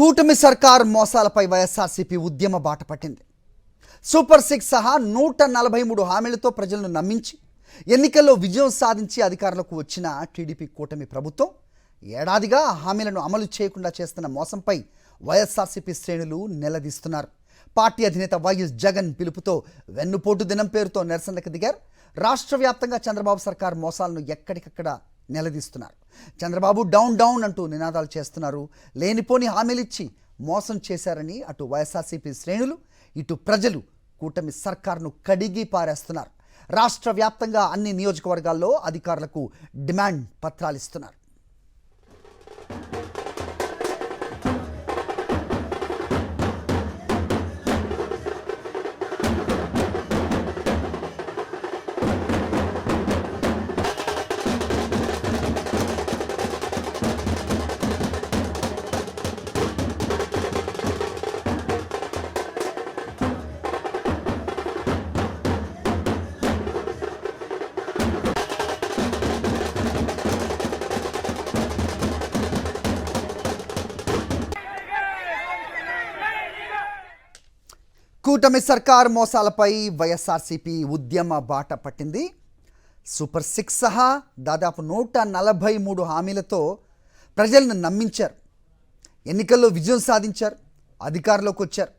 కూటమి సర్కార్ మోసాలపై వైఎస్ఆర్సీపీ ఉద్యమ బాట పట్టింది. సూపర్ 6 సహా 143 హామీలతో ప్రజలను నమ్మించి ఎన్నికల్లో విజయం సాధించి అధికారంలోకి వచ్చిన టీడీపీ కూటమి ప్రభుత్వం ఏడాదిగా హామీలను అమలు చేయకుండా చేస్తున్న మోసంపై వైఎస్ఆర్సీపీ శ్రేణులు నిలదీస్తున్నారు. పార్టీ అధినేత వైఎస్ జగన్ పిలుపుతో వెన్నుపోటు దినం పేరుతో నిరసనలకు దిగారు. రాష్ట్ర వ్యాప్తంగా చంద్రబాబు సర్కార్ మోసాలను ఎక్కడికక్కడ నిలదీస్తున్నారు. చంద్రబాబు డౌన్ డౌన్ అంటూ నినాదాలు చేస్తున్నారు. లేనిపోని హామీలిచ్చి మోసం చేశారని అటు వైఎస్ఆర్సీపీ శ్రేణులు ఇటు ప్రజలు కూటమి సర్కార్ను కడిగి పారేస్తున్నారు. రాష్ట్ర వ్యాప్తంగా అన్ని నియోజకవర్గాల్లో అధికారులకు డిమాండ్ పత్రాలు ఇస్తున్నారు. కూటమి సర్కార్ మోసాలపై వైఎస్ఆర్సీపీ ఉద్యమ బాట పట్టింది. సూపర్ 6 సహా దాదాపు 143 హామీలతో ప్రజలను నమ్మించారు. ఎన్నికల్లో విజయం సాధించారు, అధికారంలోకి వచ్చారు.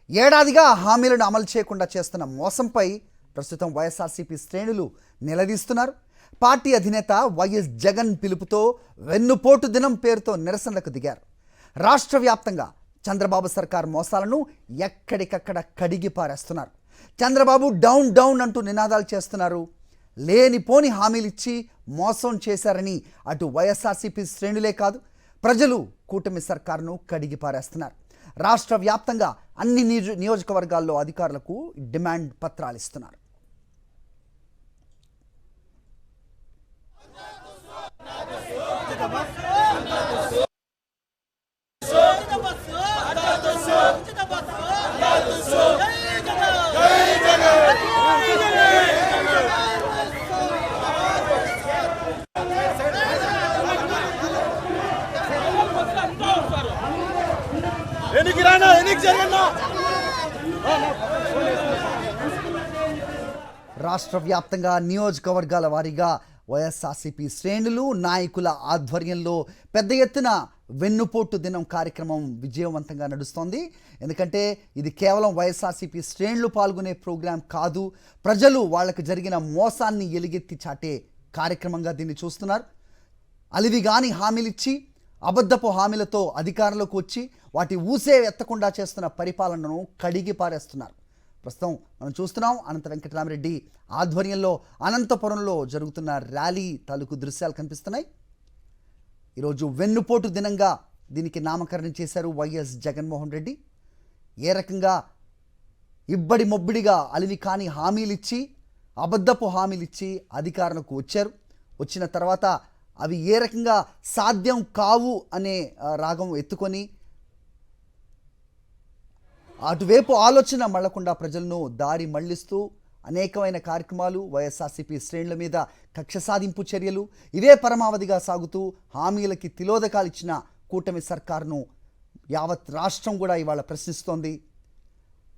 ఏడాదిగా హామీలను అమలు చేయకుండా చేస్తున్న మోసంపై ప్రస్తుతం వైఎస్ఆర్సీపీ శ్రేణులు నిలదీస్తున్నారు. పార్టీ అధినేత వైఎస్ జగన్ పిలుపుతో వెన్నుపోటు దినం పేరుతో నిరసనలకు దిగారు. రాష్ట్ర వ్యాప్తంగా చంద్రబాబు సర్కార్ మోసాలను ఎక్కడికక్కడ కడిగి పారేస్తున్నారు. చంద్రబాబు డౌన్ డౌన్ అంటూ నినాదాలు చేస్తున్నారు. లేనిపోని హామీలిచ్చి మోసం చేశారని అటు వైఎస్ఆర్సీపీ శ్రేణులే కాదు ప్రజలు కూటమి సర్కార్ను కడిగి పారేస్తున్నారు. రాష్ట్ర వ్యాప్తంగా అన్ని నియోజకవర్గాల్లో అధికారులకు డిమాండ్ పత్రాలు ఇస్తున్నారు. రాష్ట్ర వ్యాప్తంగా నియోజకవర్గాల వారీగా వైఎస్ఆర్సీపీ శ్రేణులు నాయకుల ఆధ్వర్యంలో పెద్ద ఎత్తున వెన్నుపోటు దినం కార్యక్రమం విజయవంతంగా నడుస్తోంది. ఎందుకంటే ఇది కేవలం వైఎస్ఆర్సీపీ శ్రేణులు పాల్గొనే ప్రోగ్రాం కాదు, ప్రజలు వాళ్ళకు జరిగిన మోసాన్ని ఎలుగెత్తి చాటే కార్యక్రమంగా దీన్ని చూస్తున్నారు. అలివిగాని హామీలిచ్చి అబద్ధపు హామీలతో అధికారంలోకి వచ్చి వాటి ఊసే ఎత్తకుండా చేస్తున్న పరిపాలనను కడిగి పారేస్తున్నారు. ప్రస్తుతం మనం చూస్తున్నాం అనంత వెంకటరామరెడ్డి ఆధ్వర్యంలో అనంతపురంలో జరుగుతున్న ర్యాలీ తాలూకు దృశ్యాలు కనిపిస్తున్నాయి. ఈరోజు వెన్నుపోటు దినంగా దీనికి నామకరణం చేశారు వైఎస్ జగన్మోహన్ రెడ్డి. ఏ రకంగా ఇబ్బడి మొబ్బిడిగా అలివి కాని హామీలిచ్చి అబద్ధపు హామీలిచ్చి అధికారంలోకి వచ్చారు. వచ్చిన తర్వాత అవి ఏ రకంగా సాధ్యం కావు అనే రాగం ఎత్తుకొని అటువైపు ఆలోచన మళ్ళకుండా ప్రజలను దారి మళ్లిస్తూ అనేకమైన కార్యక్రమాలు వైఎస్ఆర్సీపీ శ్రేణుల మీద కక్ష సాధింపు చర్యలు ఇవే పరమావధిగా సాగుతూ హామీలకి తిలోదకాలు ఇచ్చిన కూటమి సర్కారును యావత్ రాష్ట్రం కూడా ఇవాళ ప్రశ్నిస్తోంది.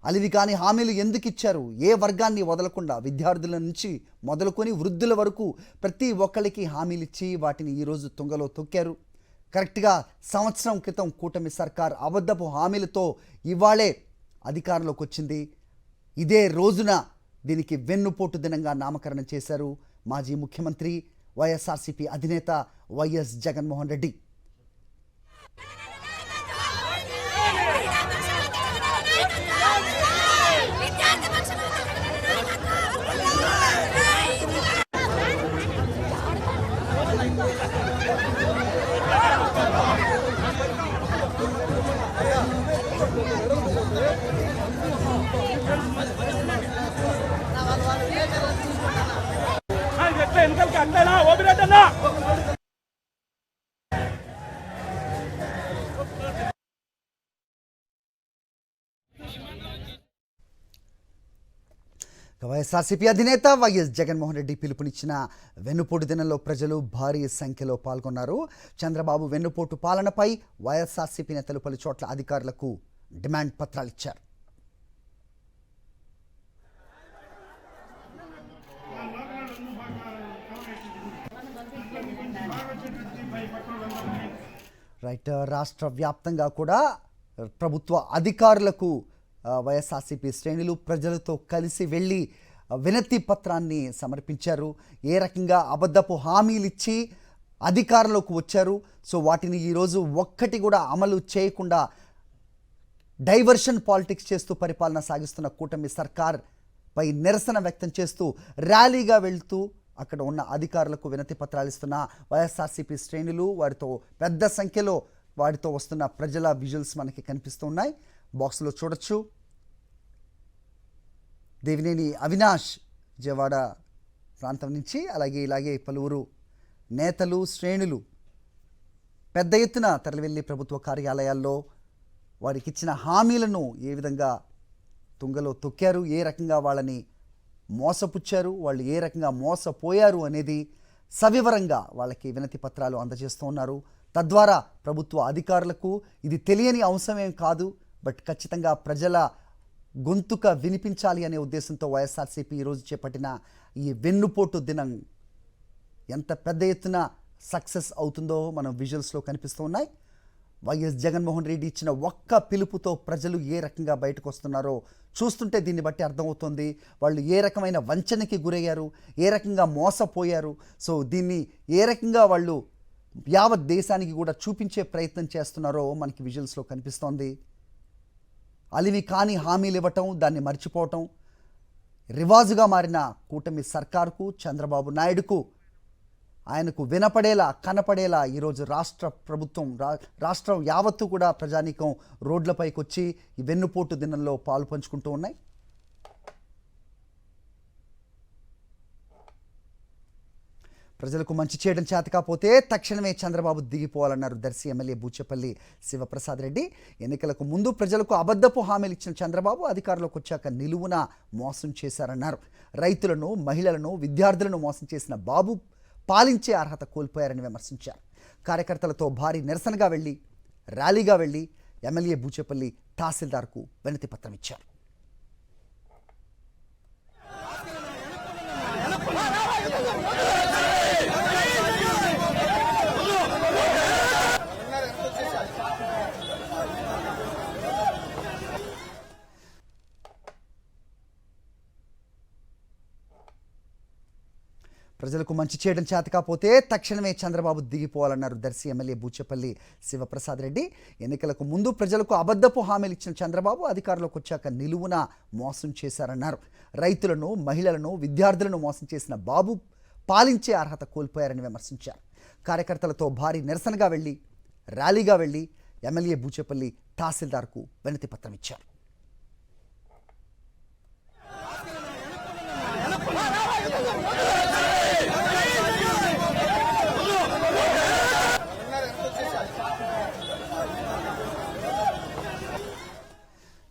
అలివి కాని హామీలు ఎందుకు ఇచ్చారు? ఏ వర్గాన్ని వదలకుండా విద్యార్థుల నుంచి మొదలుకొని వృద్ధుల వరకు ప్రతి ఒక్కరికి హామీలు ఇచ్చి వాటిని ఈరోజు తుంగలో తొక్కారు. కరెక్ట్గా సంవత్సరం క్రితం కూటమి సర్కార్ అబద్ధపు హామీలతో ఇవాళే అధికారంలోకి వచ్చింది. ఇదే రోజున దీనికి వెన్నుపోటు దినంగా నామకరణం చేశారు మాజీ ముఖ్యమంత్రి వైఎస్ఆర్సీపీ అధినేత వైఎస్ జగన్మోహన్ రెడ్డి. వైఎస్ఆర్సీపీ అధినేత వైఎస్ జగన్మోహన్ రెడ్డి పిలుపునిచ్చిన వెన్నుపోటు దినంలో ప్రజలు భారీ సంఖ్యలో పాల్గొన్నారు. చంద్రబాబు వెన్నుపోటు పాలనపై వైఎస్ఆర్సీపీ నేతలు పలు చోట్ల అధికారులకు డిమాండ్ పత్రాలు ఇచ్చారు. రాష్ట్ర వ్యాప్తంగా కూడా ప్రభుత్వ అధికారులకు వైఎస్ఆర్సీపీ శ్రేణులు ప్రజలతో కలిసి వెళ్ళి వినతి పత్రాన్ని సమర్పించారు. ఏ రకంగా అబద్ధపు హామీలు ఇచ్చి అధికారంలోకి వచ్చారు, సో వాటిని ఈరోజు ఒక్కటి కూడా అమలు చేయకుండా డైవర్షన్ పాలిటిక్స్ చేస్తూ పరిపాలన సాగిస్తున్న కూటమి సర్కార్ పై నిరసన వ్యక్తం చేస్తూ ర్యాలీగా వెళ్తూ అక్కడ ఉన్న అధికారులకు వినతి పత్రాలు ఇస్తున్న వైఎస్ఆర్సీపీ శ్రేణులు, వారితో పెద్ద సంఖ్యలో వారితో వస్తున్న ప్రజల విజువల్స్ మనకి కనిపిస్తూ ఉన్నాయి. బాక్స్లో చూడొచ్చు. దేవినేని అవినాష్ విజయవాడ ప్రాంతం నుంచి, ఇలాగే పలువురు నేతలు శ్రేణులు పెద్ద ఎత్తున తరలివెళ్ళి ప్రభుత్వ కార్యాలయాల్లో వారికి ఇచ్చిన హామీలను ఏ విధంగా తుంగలో తొక్కారు, ఏ రకంగా వాళ్ళని మోసపుచ్చారు, వాళ్ళు ఏ రకంగా మోసపోయారు అనేది సవివరంగా వాళ్ళకి వినతి పత్రాలు అందజేస్తూ ఉన్నారు. తద్వారా ప్రభుత్వ అధికారులకు ఇది తెలియని అంశమేం కాదు, బట్ ఖచ్చితంగా ప్రజల గొంతుక వినిపించాలి అనే ఉద్దేశంతో వైఎస్ఆర్సీపీ ఈరోజు చేపట్టిన ఈ వెన్నుపోటు దినం ఎంత పెద్ద ఎత్తున సక్సెస్ అవుతుందో మనం విజువల్స్లో కనిపిస్తూ ఉన్నాయి. వైఎస్ జగన్మోహన్ రెడ్డి ఇచ్చిన ఒక్క పిలుపుతో ప్రజలు ఏ రకంగా బయటకు వస్తున్నారో చూస్తుంటే దీన్ని బట్టి అర్థమవుతుంది వాళ్ళు ఏ రకమైన వంచనకి గురయ్యారు, ఏ రకంగా మోసపోయారు. సో దీన్ని ఏ రకంగా వాళ్ళు యావత్ దేశానికి కూడా చూపించే ప్రయత్నం చేస్తున్నారో మనకి విజువల్స్లో కనిపిస్తోంది. అలివి కాని హామీలు ఇవ్వటం, దాన్ని మర్చిపోవటం రివాజుగా మారిన కూటమి సర్కారుకు, చంద్రబాబు నాయుడుకు, ఆయనకు వినపడేలా కనపడేలా ఈరోజు రాష్ట్ర ప్రభుత్వం రాష్ట్రం యావత్తు కూడా ప్రజానీకం రోడ్లపైకి వచ్చి ఈ వెన్నుపోటు దినంలో పాలు పంచుకుంటూ ఉన్నాయి. ప్రజలకు మంచి చేయడం చేతకాపోతే తక్షణమే చంద్రబాబు దిగిపోవాలన్నారు దర్శి ఎమ్మెల్యే బూచేపల్లి శివప్రసాద్ రెడ్డి. ఎన్నికలకు ముందు ప్రజలకు అబద్ధపు హామీలు ఇచ్చిన చంద్రబాబు అధికారంలోకి వచ్చాక నిలువున మోసం చేశారన్నారు. రైతులను, మహిళలను, విద్యార్థులను మోసం చేసిన బాబు పాలించే అర్హత కోల్పోయారని విమర్శించారు. కార్యకర్తలతో భారీ నిరసనగా వెళ్ళి ర్యాలీగా వెళ్ళి ఎమ్మెల్యే బూచేపల్లి తహసీల్దార్కు వినతి పత్రం ఇచ్చారు. ప్రజలకు మంచి చేయడం చేతకాపోతే తక్షణమే చంద్రబాబు దిగిపోవాలన్నారు దర్శి ఎమ్మెల్యే బూచేపల్లి శివప్రసాద్ రెడ్డి. ఎన్నికలకు ముందు ప్రజలకు అబద్ధపు హామీలు ఇచ్చిన చంద్రబాబు అధికారంలోకి వచ్చాక నిలువున మోసం చేశారన్నారు. రైతులను, మహిళలను, విద్యార్థులను మోసం చేసిన బాబు పాలించే అర్హత కోల్పోయారని విమర్శించారు. కార్యకర్తలతో భారీ నిరసనగా వెళ్ళి ర్యాలీగా వెళ్ళి ఎమ్మెల్యే బూచేపల్లి తహసీల్దార్కు వినతి పత్రం ఇచ్చారు.